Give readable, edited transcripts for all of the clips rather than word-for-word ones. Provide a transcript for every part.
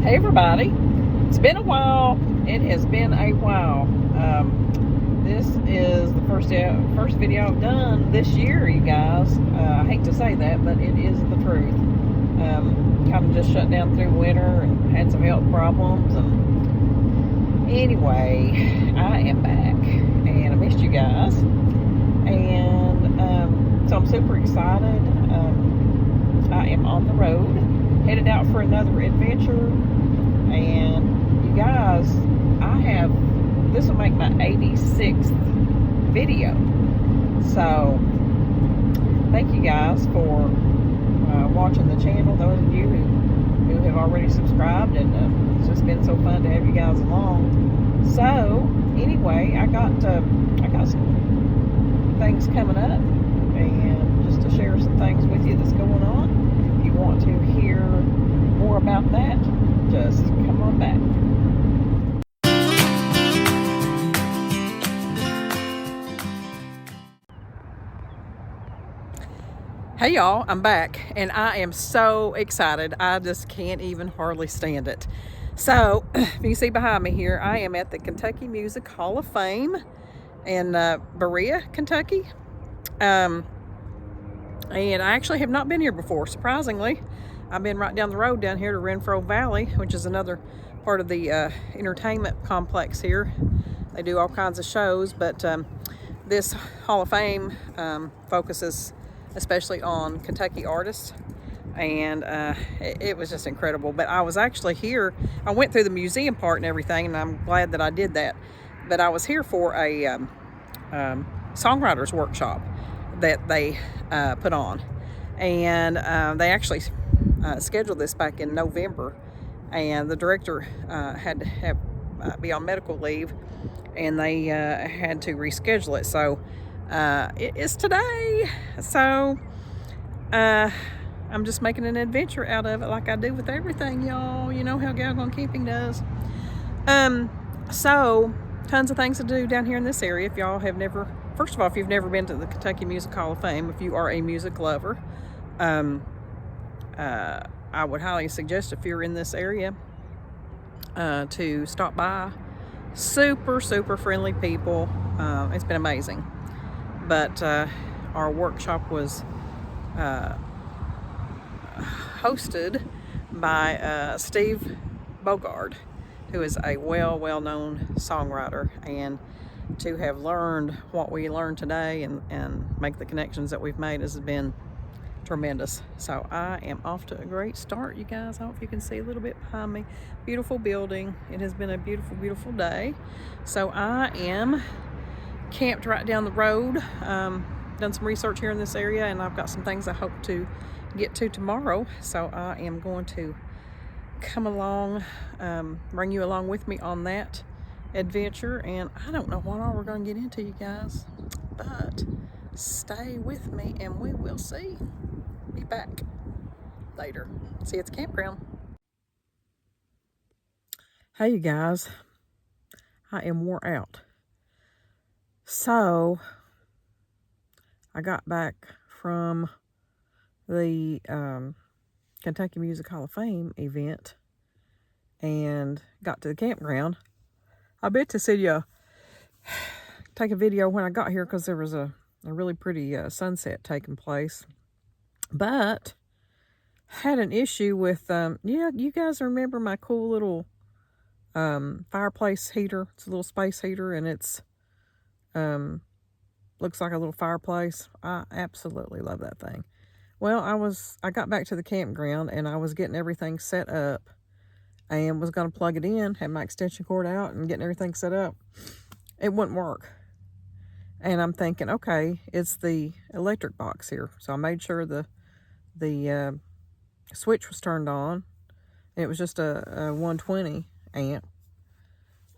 Hey everybody, it's been a while. It has been a while. This is the first video I've done this year, you guys. I hate to say that, but it is the truth. Kind of just shut down through winter and had some health problems. And anyway, I am back, and I missed you guys. And so I'm super excited. I am on the road, headed out for another adventure. And you guys, this will make my 86th video. So thank you guys for watching the channel, those of you who have already subscribed, and it's just been so fun to have you guys along. So anyway, I got some things coming up, and just to share some things with you that's going on. If you want to hear more about that, just come on back. Hey y'all, I'm back, and I am so excited. I just can't even hardly stand it. So, if you see behind me here, I am at the Kentucky Music Hall of Fame in Berea, Kentucky. And I actually have not been here before, surprisingly. I've been right down the road down here to Renfro Valley, which is another part of the entertainment complex here. They do all kinds of shows, but this Hall of Fame focuses especially on Kentucky artists, and it was just incredible. But I was actually here, I went through the museum part and everything, and I'm glad that I did that. But I was here for a songwriters workshop that they put on, and they actually scheduled this back in November, and the director had to be on medical leave, and they had to reschedule it. So it is today. So I'm just making an adventure out of it, like I do with everything, y'all. You know how Campground Camping does. So tons of things to do down here in this area. If y'all have never, first of all, if you've never been to the Kentucky Music Hall of Fame, if you are a music lover, I would highly suggest, if you're in this area, to stop by. Super friendly people. It's been amazing. But our workshop was hosted by Steve Bogard, who is a well-known songwriter, and to have learned what we learned today and make the connections that we've made has been tremendous. So I am off to a great start, you guys. I hope you can see a little bit behind me. Beautiful building. It has been a beautiful day. So I am camped right down the road. Done some research here in this area, and I've got some things I hope to get to tomorrow. So I am going to come along, bring you along with me on that adventure. And I don't know what all we're going to get into, you guys, but stay with me and we will see. Be back later. See you at the campground. Hey you guys, I am wore out. So I got back from the Kentucky Music Hall of Fame event and got to the campground. I bet to see you take a video when I got here, because there was a really pretty sunset taking place. But had an issue with, yeah, you guys remember my cool little fireplace heater? It's a little space heater, and it's looks like a little fireplace. I absolutely love that thing. Well, I got back to the campground, and I was getting everything set up and was going to plug it in, had my extension cord out and getting everything set up. It wouldn't work. And I'm thinking, okay, it's the electric box here. So I made sure the switch was turned on. And it was just a 120 amp.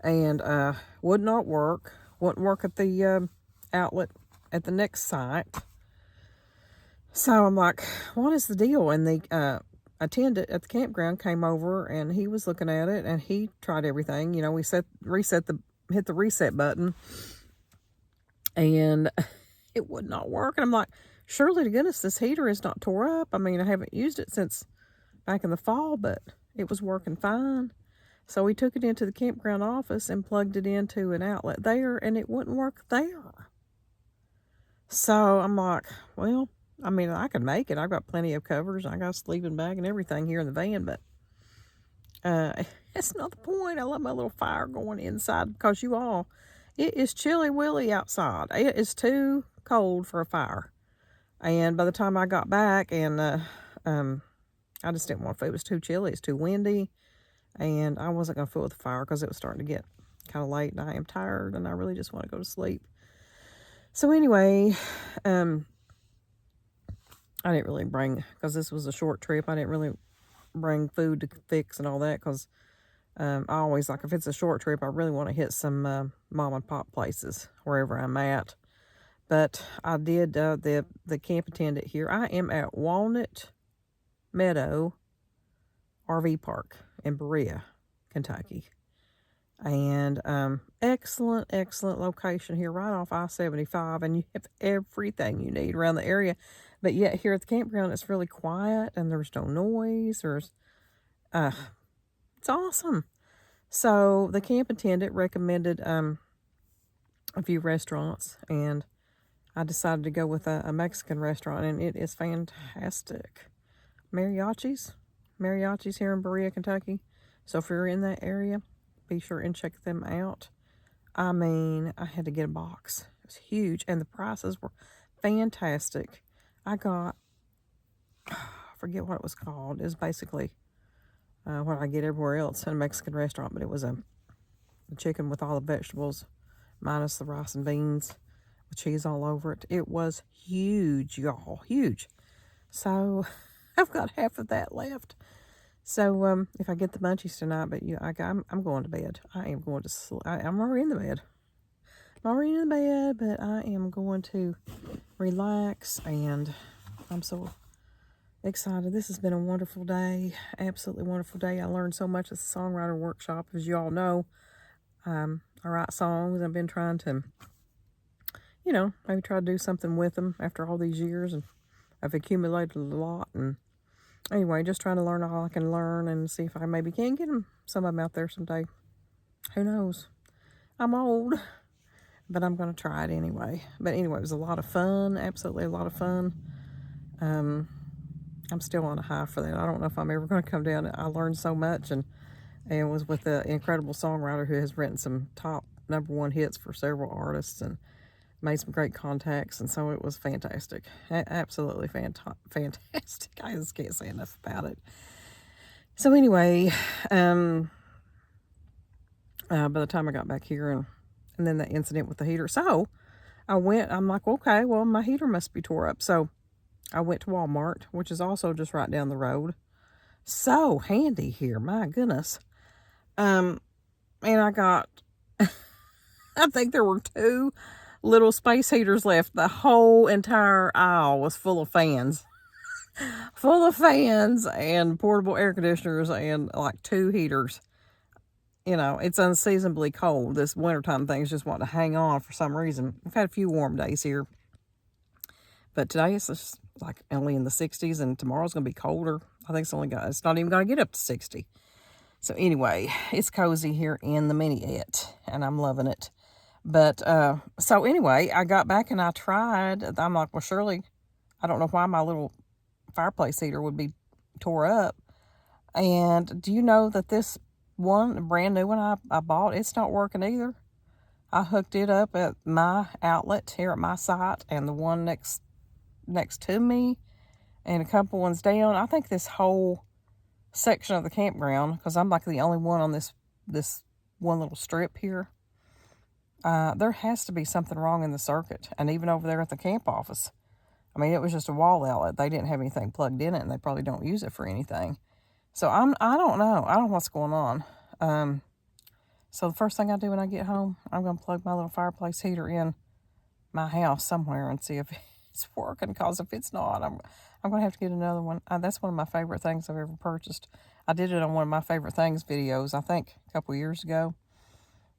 And would not work. Wouldn't work at the outlet at the next site. So I'm like, what is the deal? And the attendant at the campground came over, and he was looking at it, and he tried everything. You know, we hit the reset button, and it would not work. And I'm like, surely to goodness this heater is not tore up. I mean, I haven't used it since back in the fall, but It was working fine. So we took it into the campground office and plugged it into an outlet there, and it wouldn't work there. So I'm like, well, I mean, I can make it. I've got plenty of covers. I got a sleeping bag and everything here in the van, but that's not the point. I love my little fire going inside because it is chilly willy outside. It is too cold for a fire. And by the time I got back, and I just didn't want to. It was too chilly. It's too windy, and I wasn't going to fool with the fire because it was starting to get kind of late, and I am tired, and I really just want to go to sleep. So anyway, I didn't really bring, because this was a short trip, I didn't really bring food to fix and all that, because I always, like, if it's a short trip, I really want to hit some mom and pop places wherever I'm at. But I did the camp attendant here. I am at Walnut Meadow RV Park in Berea, Kentucky. And excellent location here right off I-75, and you have everything you need around the area. But yet here at the campground, it's really quiet, and there's no noise. It's awesome. So the camp attendant recommended a few restaurants, and I decided to go with a Mexican restaurant, and it is fantastic. Mariachis here in Berea, Kentucky. So if you're in that area, be sure and check them out. I mean, I had to get a box. It was huge, and the prices were fantastic. I got, I forget what it was called. It was basically what I get everywhere else in a Mexican restaurant, but it was a chicken with all the vegetables, minus the rice and beans, with cheese all over it. It was huge, y'all, huge. So I've got half of that left. So if I get the munchies tonight, but I'm going to bed. I am going to sleep. I'm already in the bed. I'm already in the bed, but I am going to relax, and I'm so excited. This has been a wonderful day, absolutely wonderful day. I learned so much at the songwriter workshop, as you all know. I write songs. I've been trying to, maybe try to do something with them after all these years, and I've accumulated a lot, and anyway, just trying to learn all I can learn and see if I maybe can get some of them out there someday. Who knows? I'm old, but I'm going to try it anyway. But anyway, it was a lot of fun, absolutely a lot of fun. I'm still on a high for that. I don't know if I'm ever going to come down. I learned so much, and it was with an incredible songwriter who has written some top #1 hits for several artists and made some great contacts, and so it was fantastic. Absolutely fantastic. I just can't say enough about it. So anyway, by the time I got back here, and then that incident with the heater, so I'm like, okay, well, my heater must be tore up. So I went to Walmart, which is also just right down the road. So handy here, my goodness. And I got, I think there were 2 little space heaters left. The whole entire aisle was full of fans. Full of fans and portable air conditioners and like 2 heaters. It's unseasonably cold. This wintertime things just want to hang on for some reason. We've had a few warm days here, but today it's just like only in the 60s, and tomorrow's going to be colder. I think it's not even going to get up to 60. So anyway, it's cozy here in the mini-et, and I'm loving it. But, so anyway, I got back and I tried. I'm like, well, surely, I don't know why my little fireplace heater would be tore up. And do you know that this one, brand new one I bought, it's not working either? I hooked it up at my outlet here at my site, and the one next to me, and a couple ones down. I think this whole section of the campground, because I'm like the only one on this one little strip here, there has to be something wrong in the circuit. And even over there at the camp office, I mean, it was just a wall outlet. They didn't have anything plugged in it, and they probably don't use it for anything. So I don't know. I don't know what's going on. So the first thing I do when I get home, I'm going to plug my little fireplace heater in my house somewhere and see if it's working. Because if it's not, I'm going to have to get another one. That's one of my favorite things I've ever purchased. I did it on one of my favorite things videos, I think, a couple years ago.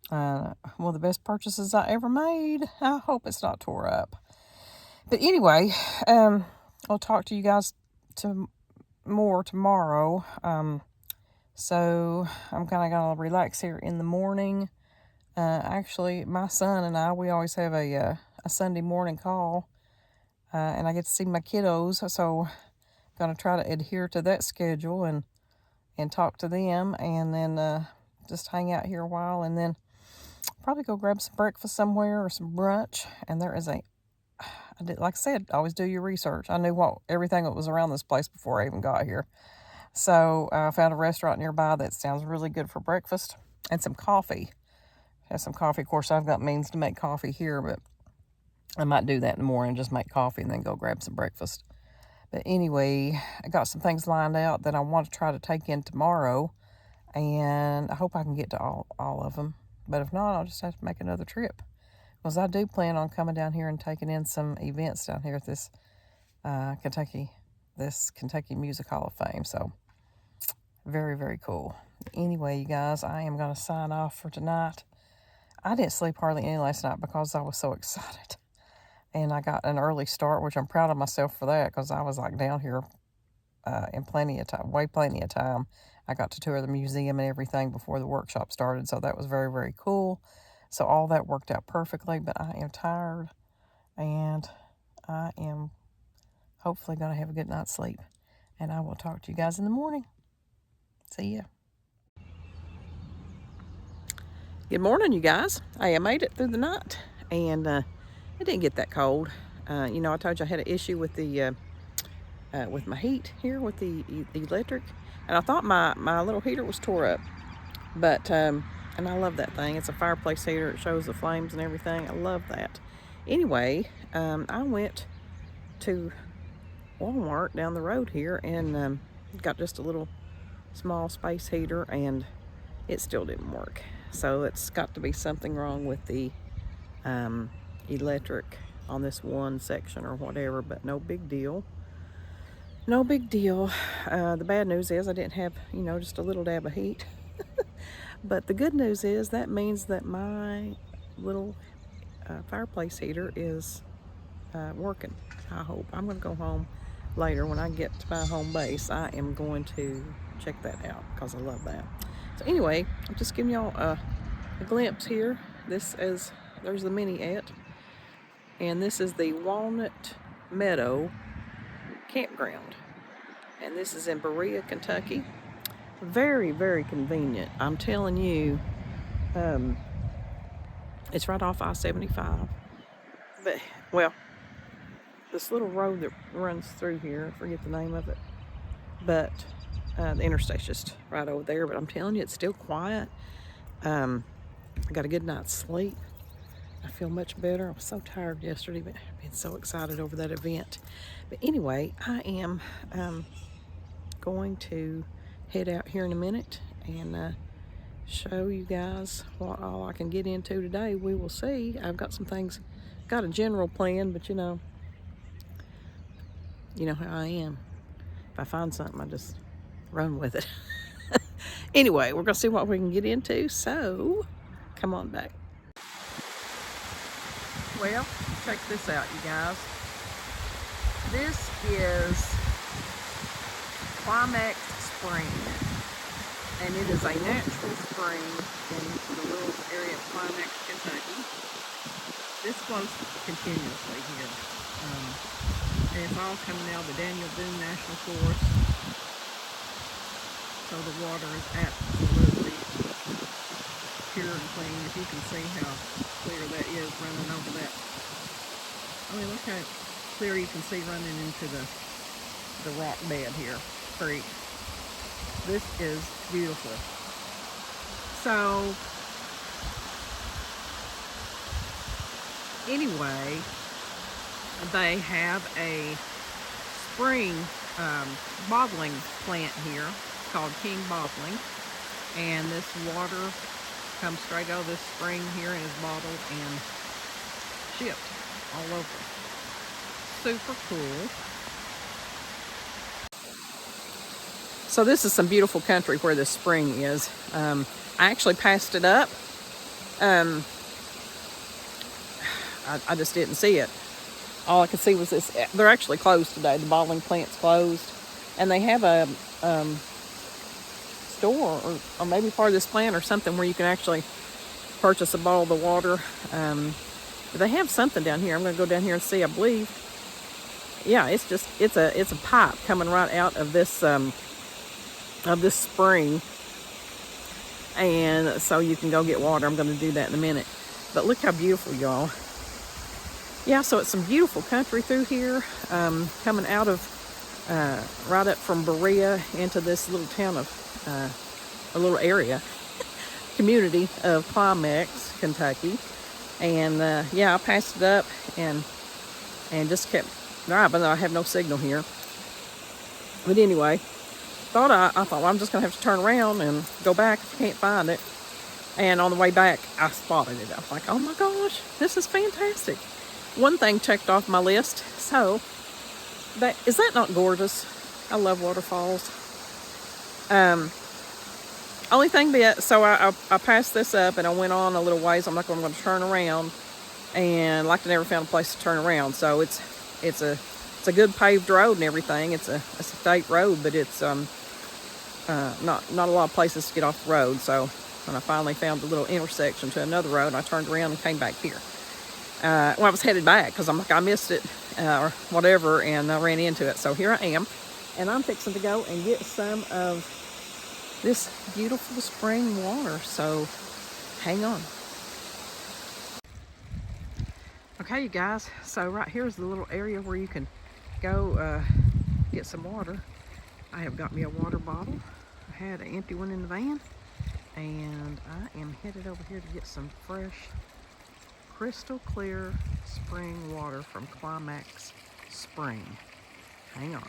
One of the best purchases I ever made. I hope it's not tore up. But anyway, I'll talk to you guys more tomorrow. So I'm kind of going to relax here in the morning. Actually, my son and I, we always have a Sunday morning call, and I get to see my kiddos. So I'm going to try to adhere to that schedule and talk to them, and then just hang out here a while, and then probably go grab some breakfast somewhere or some brunch. And there is like I said, always do your research. I knew everything that was around this place before I even got here. So I found a restaurant nearby that sounds really good for breakfast and some coffee. Have some coffee. Of course, I've got means to make coffee here, but I might do that in the morning, just make coffee and then go grab some breakfast. But anyway, I got some things lined out that I want to try to take in tomorrow, and I hope I can get to all of them. But if not, I'll just have to make another trip, because I do plan on coming down here and taking in some events down here at this Kentucky Music Hall of Fame. So very, very cool. Anyway, you guys, I am going to sign off for tonight. I didn't sleep hardly any last night because I was so excited. And I got an early start, which I'm proud of myself for that, because I was like down here in plenty of time. I got to tour the museum and everything before the workshop started, so that was very, very cool. So all that worked out perfectly, but I am tired, and I am hopefully going to have a good night's sleep. And I will talk to you guys in the morning. See ya. Good morning, you guys. I made it through the night, and it didn't get that cold. I told you I had an issue with the with my heat here with the electric, and I thought my little heater was tore up. But and I love that thing. It's a fireplace heater. It shows the flames and everything. I love that. Anyway, I went to Walmart down the road here and got just a little small space heater, and it still didn't work. So it's got to be something wrong with the electric on this one section or whatever, but no big deal. No big deal. The bad news is I didn't have, just a little dab of heat. But the good news is that means that my little fireplace heater is working. I hope. I'm going to go home later when I get to my home base. I am going to check that out because I love that. So anyway, I'm just giving y'all a glimpse here. There's the mini-et, and this is the Walnut Meadow Campground, and this is in Berea, Kentucky. Very, very convenient. I'm telling you, it's right off I-75. But, well, this little road that runs through here, I forget the name of it, but the interstate's just right over there. But I'm telling you, it's still quiet. I got a good night's sleep. I feel much better. I was so tired yesterday, but I've been so excited over that event. But anyway, I am going to head out here in a minute and show you guys what all I can get into today. We will see. I've got some things, got a general plan, but you know how I am. If I find something, I just run with it. Anyway, we're gonna see what we can get into, so come on back. Well, check this out, you guys. This is Climax Springs, and it is a natural spring in the little area of Climax, Kentucky. This flows continuously here, and it's all coming out of the Daniel Boone National Forest, so the water is absolutely pure and clean. If you can see how clear that is running over that, I mean, look how clear you can see running into the rock bed here, creek. This is beautiful. So anyway, they have a spring bottling plant here called King Bottling, and this water comes straight out of this spring here and is bottled and shipped all over. Super cool. So this is some beautiful country where this spring is. I actually passed it up. I just didn't see it. All I could see was this. They're actually closed today. The bottling plant's closed, and they have a store, or maybe part of this plan or something where you can actually purchase a bottle of the water. They have something down here. I'm going to go down here and see. I believe, yeah, it's a pipe coming right out of this spring, and so you can go get water. I'm going to do that in a minute. But look how beautiful, y'all. Yeah, so it's some beautiful country through here, coming out of right up from Berea into this little town of a little area community of Climax, Kentucky. And yeah, I passed it up and just kept driving. I have no signal here. But anyway, I thought well, I'm just gonna have to turn around and go back if I can't find it. And on the way back, I spotted it. I was like, oh my gosh, this is fantastic. One thing checked off my list. So, is that not gorgeous? I love waterfalls. Only thing so I passed this up and I went on a little ways. I'm going to turn around, and like I never found a place to turn around. So it's a good paved road and everything. It's a state road, but it's not a lot of places to get off the road. So when I finally found the little intersection to another road, I turned around and came back here. Well, I was headed back because I'm like, I missed it or whatever, and I ran into it. So here I am, and I'm fixing to go and get some of this beautiful spring water. So hang on. Okay, you guys, so right here is the little area where you can go get some water. I have got me a water bottle. I had an empty one in the van, and I am headed over here to get some fresh, crystal clear spring water from Climax Spring. Hang on.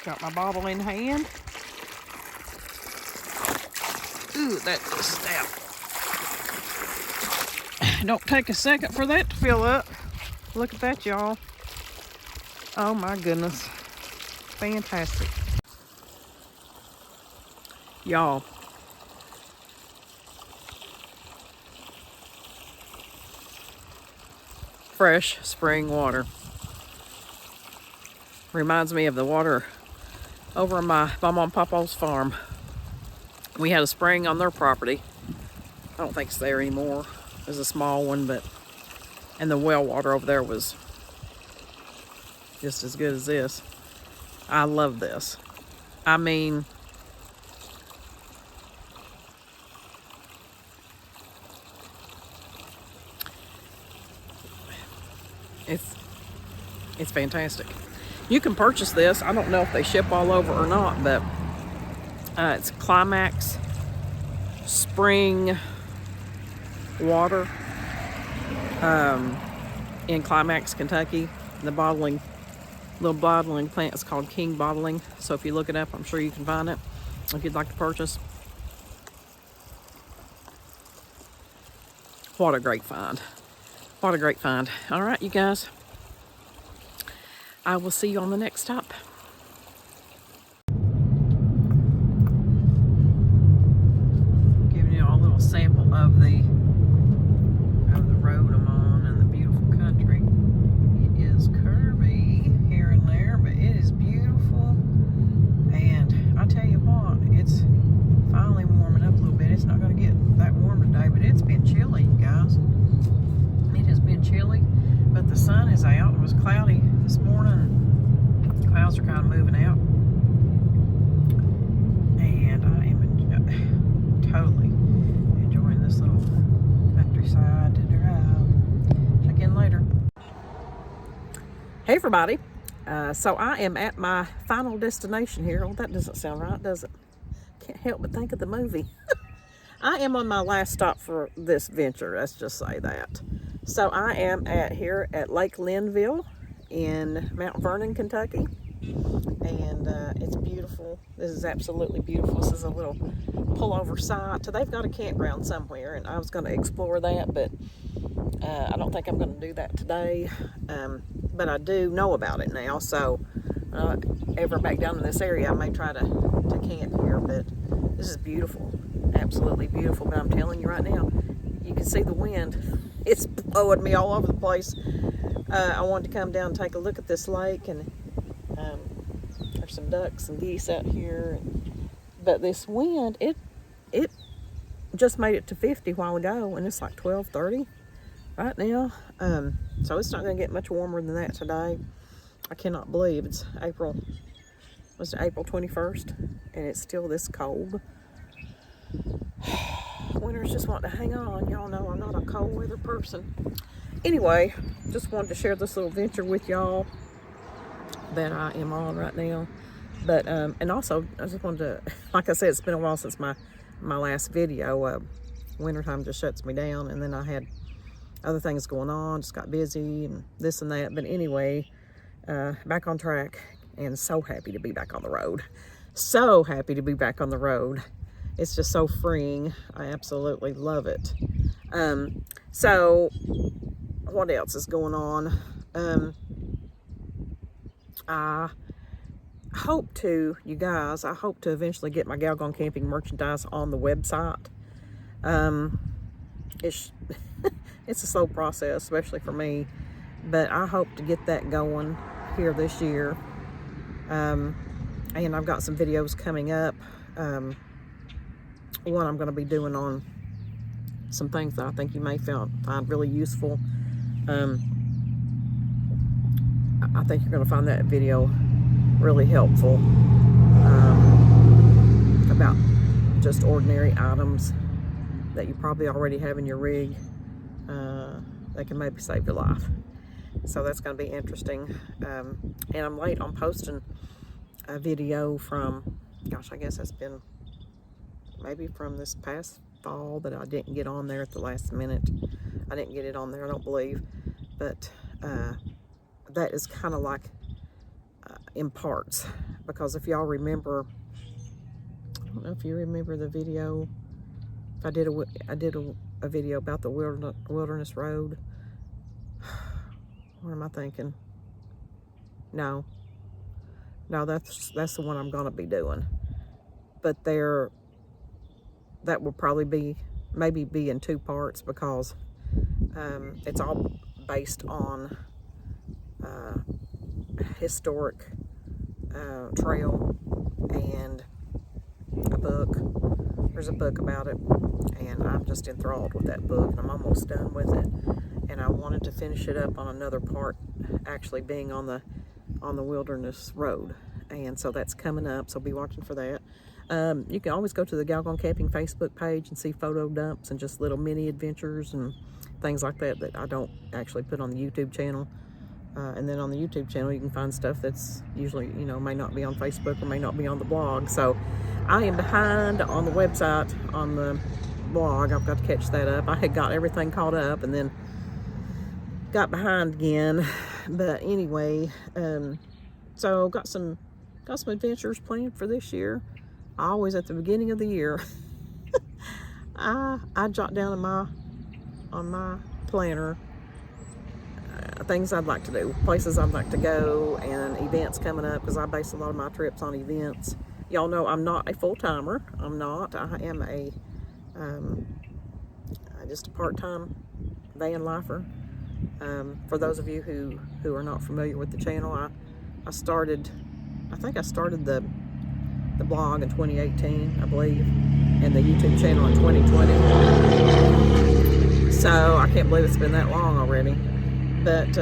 Got my bottle in hand. Ooh, that just stout. Don't take a second for that to fill up. Look at that, y'all. Oh my goodness. Fantastic. Y'all. Fresh spring water. Reminds me of the water over on my Mom and Papa's farm. We had a spring on their property. I don't think it's there anymore. There's a small one, and the well water over there was just as good as this. I love this. I mean, it's fantastic. You can purchase this. I don't know if they ship all over or not, but it's Climax Spring water in Climax, Kentucky. The little bottling plant is called King Bottling. So if you look it up, I'm sure you can find it if you'd like to purchase. What a great find. What a great find. All right, you guys. I will see you on the next stop. Giving you all a little sample of the road I'm on and the beautiful country. It is curvy here and there, but it is beautiful. And I tell you what, it's finally warming up a little bit. It's not going to get that warm today, but it's been chilly, you guys. It has been chilly, but the sun is out. It was cloudy this morning. Clouds are kind of moving out, and I am totally enjoying this little countryside to drive. Check in later. Hey everybody, so I am at my final destination here. Oh, that doesn't sound right, does it? Can't help but think of the movie. I am on my last stop for this venture, let's just say that. So I am here at Lake Linville in Mount Vernon, Kentucky, and it's beautiful. This is absolutely beautiful. This is a little pullover site. So they've got a campground somewhere, and I was going to explore that, but I don't think I'm going to do that today. But I do know about it now, so ever back down in this area, I may try to camp here. But this is beautiful, absolutely beautiful. But I'm telling you right now, you can see the wind. It's blowing me all over the place. I wanted to come down and take a look at this lake, and there's there's some ducks and geese out here. But this wind, it just made it to 50 a while ago, and it's like 12:30 right now. So it's not going to get much warmer than that today. I cannot believe it's April 21st, and it's still this cold. Winter's just wanting to hang on. Y'all know I'm not a cold weather person. Anyway, just wanted to share this little venture with y'all that I am on right now. But and also I just wanted to, like I said, it's been a while since my last video. Wintertime just shuts me down, and then I had other things going on, just got busy and this and that. But anyway, back on track, and so happy to be back on the road. So happy to be back on the road. It's just so freeing. I absolutely love it. So what else is going on? I hope to eventually get my Gal Gone Camping merchandise on the website. It's a slow process, especially for me, but I hope to get that going here this year. And I've got some videos coming up. One I'm going to be doing on some things that I think you may find really useful. I think you're going to find that video really helpful, about just ordinary items that you probably already have in your rig that can maybe save your life. So that's going to be interesting. And I'm late on posting a video from, gosh, I guess it's been maybe from this past fall that I didn't get on there at the last minute. I didn't get it on there, I don't believe, but that is kind of like in parts, because if y'all remember, I don't know if you remember the video. I did a video about the wilderness road. What am I thinking? No, that's the one I'm gonna be doing. But that will probably maybe be in 2 parts, because it's all based on historic trail and a book. There's a book about it, and I'm just enthralled with that book, and I'm almost done with it. And I wanted to finish it up on another part, actually being on the wilderness road, and so that's coming up. So be watching for that. You can always go to the Gal Gone Camping Facebook page and see photo dumps and just little mini adventures and things like that I don't actually put on the YouTube channel. And then on the YouTube channel, you can find stuff that's usually, may not be on Facebook or may not be on the blog. So I am behind on the website, on the blog. I've got to catch that up. I had got everything caught up and then got behind again. But anyway, so got some adventures planned for this year. Always at the beginning of the year, I jot down on my planner things I'd like to do, places I'd like to go, and events coming up, because I base a lot of my trips on events. Y'all know I'm not a full-timer. I'm not. I am just a part-time van lifer. For those of you who are not familiar with the channel, I think I started the blog in 2018, I believe, and the YouTube channel in 2020. So I can't believe it's been that long already. But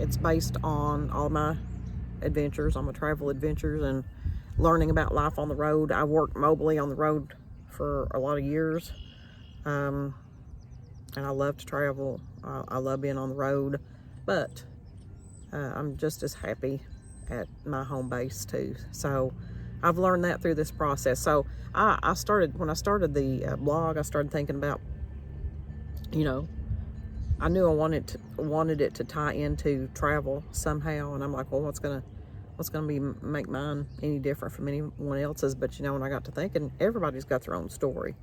it's based on all my adventures, all my travel adventures, and learning about life on the road. I worked mobily on the road for a lot of years, and I love to travel. I love being on the road, but I'm just as happy at my home base too. So I've learned that through this process. So when I started the blog, I started thinking about, I knew I wanted it to tie into travel somehow, and I'm like, well, what's gonna make mine any different from anyone else's? But when I got to thinking, everybody's got their own story.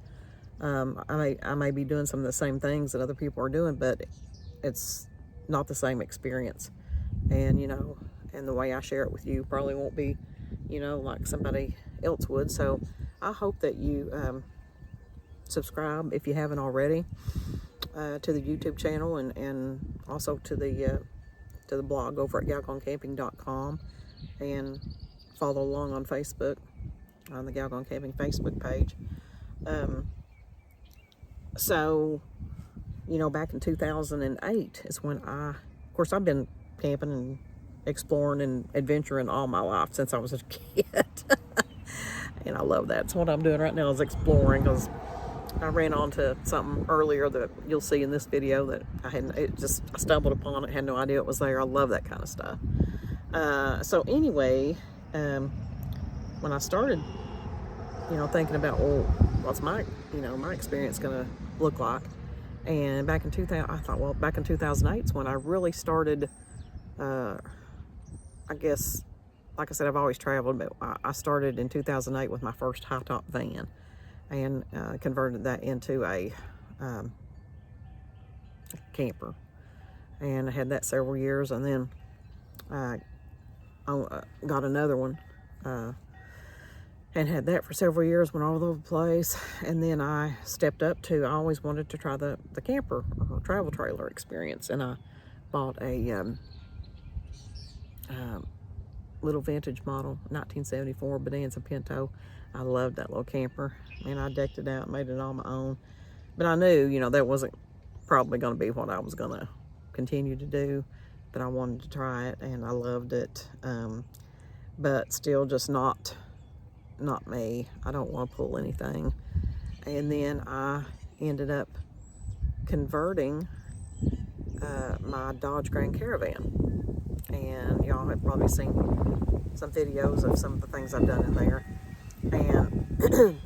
I may be doing some of the same things that other people are doing, but it's not the same experience. And and the way I share it with you probably won't be, like somebody else would. So I hope that you subscribe if you haven't already. To the YouTube channel, and also to the blog over at galgonecamping.com. and follow along on Facebook, on the Gal Gone Camping Facebook page. So, you know, back in 2008 is when of course, I've been camping and exploring and adventuring all my life since I was a kid. And I love that. So what I'm doing right now is exploring, because I ran onto something earlier that you'll see in this video that I stumbled upon it, had no idea it was there. I love that kind of stuff. So anyway, when I started, you know, thinking about, well, what's my experience gonna look like? And back in 2000, I thought, well, back in 2008 is when I really started, I guess, like I said, I've always traveled, but I started in 2008 with my first high-top van, and converted that into a camper. And I had that several years, and then I got another one, and had that for several years, went all over the place. And then I stepped up to, I always wanted to try the camper or travel trailer experience, and I bought a little vintage model 1974 Bonanza Pinto. I loved that little camper, and I decked it out, made it all my own. But I knew, you know, that wasn't probably going to be what I was going to continue to do, but I wanted to try it, and I loved it. But still just not me. I don't want to pull anything. And then I ended up converting my Dodge Grand Caravan. And y'all have probably seen some videos of some of the things I've done in there. And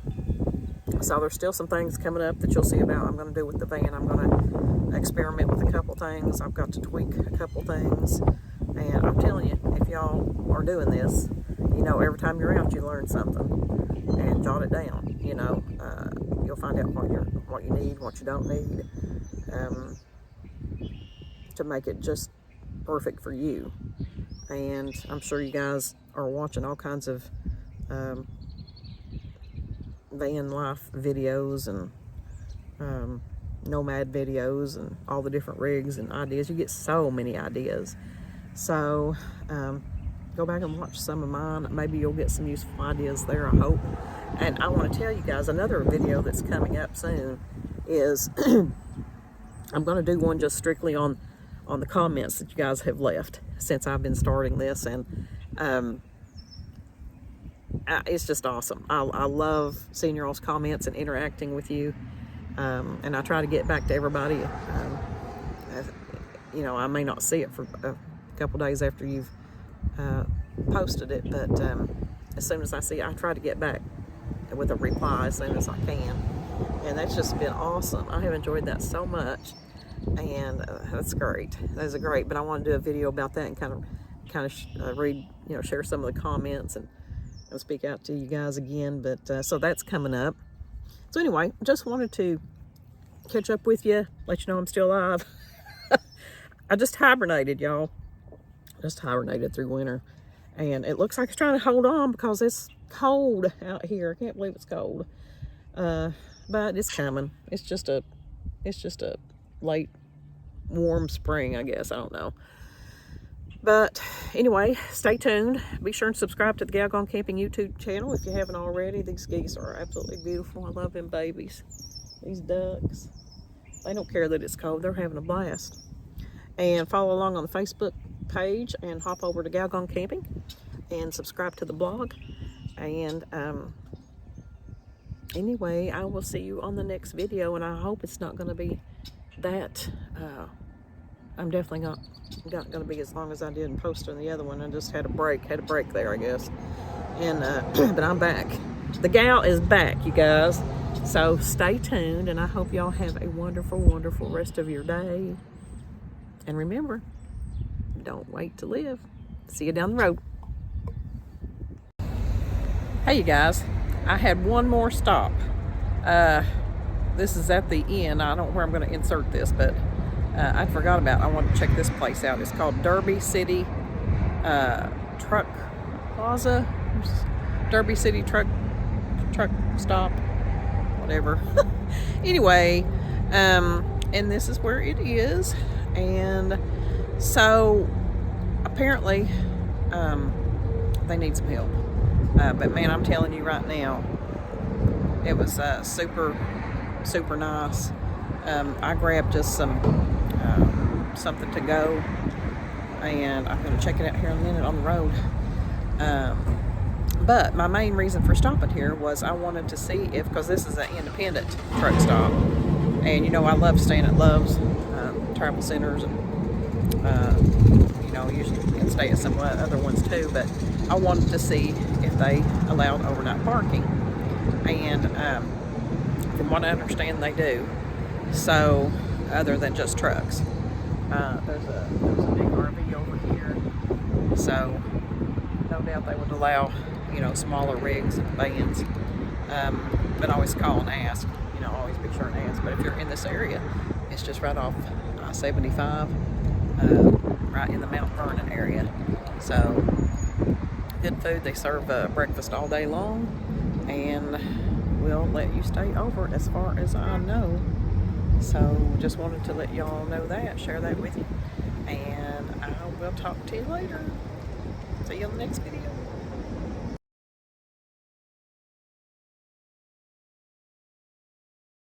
so there's still some things coming up that you'll see about I'm going to do with the van. I'm going to experiment with a couple things. I've got to tweak a couple things. And I'm telling you, if y'all are doing this, you know, every time you're out, you learn something. And jot it down, you know. You'll find out what you need, what you don't need, to make it just perfect for you. And I'm sure you guys are watching all kinds of van life videos and nomad videos and all the different rigs and ideas. You get so many ideas. So go back and watch some of mine. Maybe you'll get some useful ideas there, I hope. And I want to tell you guys, another video that's coming up soon is I'm going to do one just strictly on the comments that you guys have left since I've been starting this. And it's just awesome. I love seeing your all's comments and interacting with you. And I try to get back to everybody. You know, I may not see it for a couple days after you've posted it, but as soon as I see it, I try to get back with a reply as soon as I can. And that's just been awesome. I have enjoyed that so much, and that's great. Those are great. But I want to do a video about that and kind of read, you know, share some of the comments and speak out to you guys again. But so that's coming up. So anyway, just wanted to catch up with you, let you know I'm still alive. I just hibernated, y'all. Just hibernated through winter, and it looks like it's trying to hold on because it's cold out here. I can't believe it's cold, but it's coming. It's just a late warm spring, I guess. I don't know. But anyway, stay tuned. Be sure and subscribe to the Gal Gone Camping YouTube channel if you haven't already. These geese are absolutely beautiful. I love them babies. These ducks, they don't care that it's cold. They're having a blast. And follow along on the Facebook page, and hop over to Gal Gone Camping and subscribe to the blog. And anyway, I will see you on the next video, and I hope it's not going to be that I'm definitely not going to be as long as I did in posting the other one. I just had a break there, I guess. And but I'm back. The gal is back, you guys. So stay tuned, and I hope y'all have a wonderful, wonderful rest of your day. And remember, don't wait to live. See you down the road. Hey, you guys. I had one more stop. This is at the inn. I don't know where I'm going to insert this, but I forgot about it. I want to check this place out. It's called Derby City Truck Plaza. Derby City Truck Stop. Whatever. Anyway, and this is where it is. And so apparently they need some help. But man, I'm telling you right now, it was super nice. I grabbed just something to go, and I'm going to check it out here in a minute on the road. But my main reason for stopping here was I wanted to see if, because this is an independent truck stop, and you know I love staying at Love's, travel centers, and usually can stay at some other ones too, but I wanted to see if they allowed overnight parking, and from what I understand they do, so other than just trucks. There's a big RV over here, so no doubt they would allow smaller rigs and vans, but always call and ask, always be sure and ask. But if you're in this area, it's just right off I-75, right in the Mount Vernon area. So good food. They serve breakfast all day long, and will let you stay over as far as I know. So just wanted to let y'all know that, share that with you, and I will talk to you later. See you in the next video.